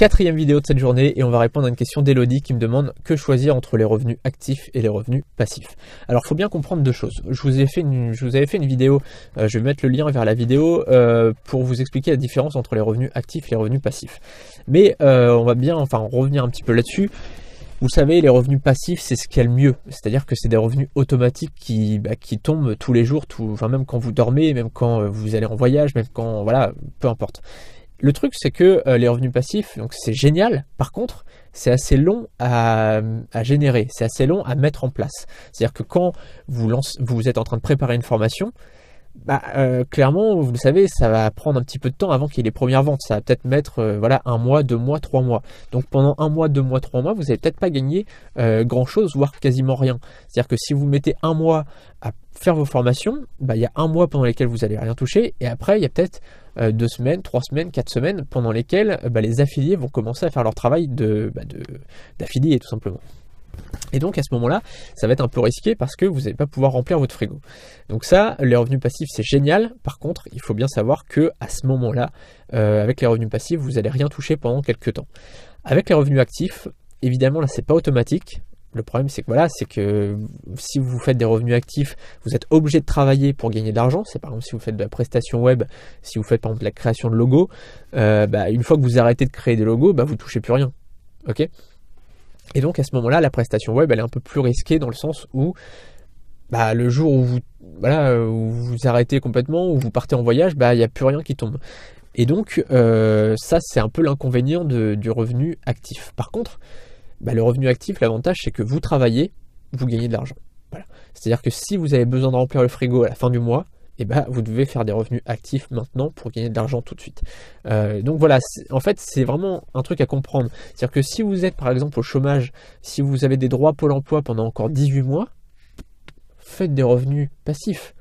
4e vidéo de cette journée et on va répondre à une question d'Elodie qui me demande que choisir entre les revenus actifs et les revenus passifs. Alors il faut bien comprendre deux choses. Je vous avais fait une vidéo, je vais mettre le lien vers la vidéo pour vous expliquer la différence entre les revenus actifs et les revenus passifs. Mais on va bien revenir un petit peu là-dessus. Vous savez, les revenus passifs, c'est ce qu'il y a le mieux. C'est-à-dire que c'est des revenus automatiques qui tombent tous les jours, même quand vous dormez, même quand vous allez en voyage, même quand, voilà, peu importe. Le truc, c'est que les revenus passifs, donc c'est génial. Par contre, c'est assez long à générer, c'est assez long à mettre en place. C'est-à-dire que quand vous êtes en train de préparer une formation, clairement, vous le savez, ça va prendre un petit peu de temps avant qu'il y ait les premières ventes. Ça va peut-être mettre 1 mois, 2 mois, 3 mois. Donc pendant 1 mois, 2 mois, 3 mois, vous n'allez peut-être pas gagner grand-chose, voire quasiment rien. C'est-à-dire que si vous mettez 1 mois à faire vos formations, il y a 1 mois pendant lesquels vous n'allez rien toucher, et après il y a peut-être 2 semaines, 3 semaines, 4 semaines pendant lesquelles les affiliés vont commencer à faire leur travail d'affilié tout simplement. Et donc à ce moment-là, ça va être un peu risqué parce que vous n'allez pas pouvoir remplir votre frigo. Donc ça, les revenus passifs, c'est génial. Par contre, il faut bien savoir que à ce moment-là, avec les revenus passifs, vous n'allez rien toucher pendant quelques temps. Avec les revenus actifs, évidemment, là, c'est pas automatique. Le problème, c'est que si vous faites des revenus actifs, vous êtes obligé de travailler pour gagner de l'argent. C'est par exemple si vous faites de la prestation web, si vous faites par exemple de la création de logos, une fois que vous arrêtez de créer des logos, vous touchez plus rien. Ok ? Et donc à ce moment-là, la prestation web, elle est un peu plus risquée dans le sens où le jour où vous arrêtez complètement, où vous partez en voyage, il n'y a plus rien qui tombe. Et donc ça, c'est un peu l'inconvénient du revenu actif. Par contre, le revenu actif, l'avantage, c'est que vous travaillez, vous gagnez de l'argent. Voilà. C'est-à-dire que si vous avez besoin de remplir le frigo à la fin du mois, vous devez faire des revenus actifs maintenant pour gagner de l'argent tout de suite. Donc voilà, en fait, c'est vraiment un truc à comprendre. C'est-à-dire que si vous êtes par exemple au chômage, si vous avez des droits Pôle emploi pendant encore 18 mois, faites des revenus passifs.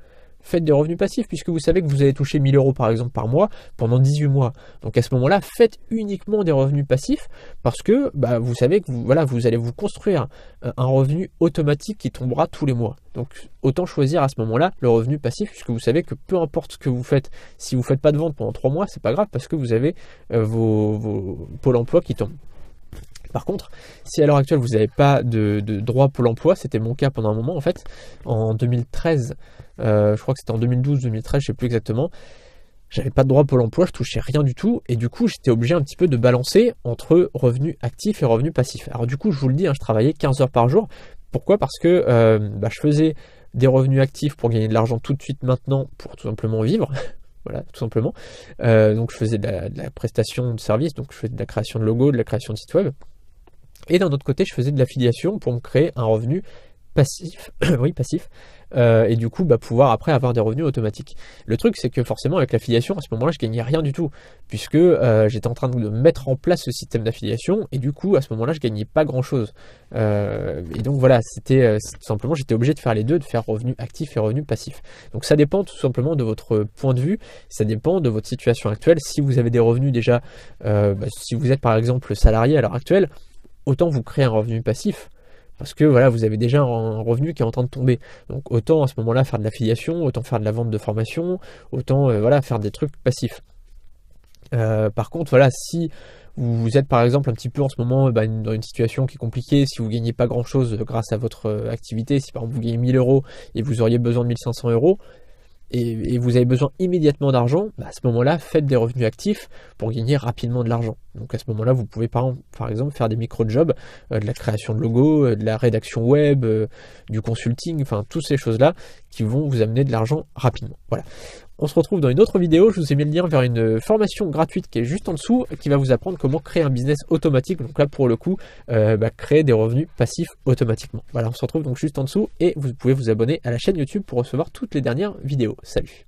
Faites des revenus passifs puisque vous savez que vous allez toucher 1 000 € par exemple par mois pendant 18 mois. Donc à ce moment-là, faites uniquement des revenus passifs parce que vous savez que vous allez vous construire un revenu automatique qui tombera tous les mois. Donc autant choisir à ce moment-là le revenu passif puisque vous savez que peu importe ce que vous faites, si vous ne faites pas de vente pendant 3 mois, c'est pas grave parce que vous avez vos Pôle emploi qui tombent. Par contre, si à l'heure actuelle vous n'avez pas de droit Pôle emploi, c'était mon cas pendant un moment en fait, en 2013, je crois que c'était en 2012-2013, je ne sais plus exactement, j'avais pas de droit Pôle emploi, je touchais rien du tout, et du coup j'étais obligé un petit peu de balancer entre revenus actifs et revenus passifs. Alors du coup je vous le dis, je travaillais 15 heures par jour. Pourquoi ? Parce que je faisais des revenus actifs pour gagner de l'argent tout de suite maintenant, pour tout simplement vivre. Voilà, tout simplement. Donc je faisais de la prestation de service, donc je faisais de la création de logos, de la création de sites web. Et d'un autre côté, je faisais de l'affiliation pour me créer un revenu passif, oui passif, et du coup pouvoir après avoir des revenus automatiques. Le truc, c'est que forcément avec l'affiliation, à ce moment-là, je gagnais rien du tout, puisque j'étais en train de mettre en place ce système d'affiliation, et du coup à ce moment-là, je gagnais pas grand-chose. Et donc voilà, c'était tout simplement, j'étais obligé de faire les deux, de faire revenus actifs et revenus passifs. Donc ça dépend tout simplement de votre point de vue, ça dépend de votre situation actuelle. Si vous avez des revenus déjà, si vous êtes par exemple salarié à l'heure actuelle, autant vous créer un revenu passif parce que voilà, vous avez déjà un revenu qui est en train de tomber. Donc autant à ce moment-là faire de l'affiliation, autant faire de la vente de formation, autant faire des trucs passifs. Par contre, voilà, si vous êtes par exemple un petit peu en ce moment dans une situation qui est compliquée, si vous ne gagnez pas grand-chose grâce à votre activité, si par exemple vous gagnez 1 000 € et vous auriez besoin de 1 500 € et vous avez besoin immédiatement d'argent, à ce moment-là, faites des revenus actifs pour gagner rapidement de l'argent. Donc à ce moment-là, vous pouvez par exemple faire des micro-jobs, de la création de logos, de la rédaction web, du consulting, toutes ces choses-là qui vont vous amener de l'argent rapidement. Voilà. On se retrouve dans une autre vidéo, je vous ai mis le lien vers une formation gratuite qui est juste en dessous, qui va vous apprendre comment créer un business automatique, donc là pour le coup, créer des revenus passifs automatiquement. Voilà, on se retrouve donc juste en dessous et vous pouvez vous abonner à la chaîne YouTube pour recevoir toutes les dernières vidéos. Salut!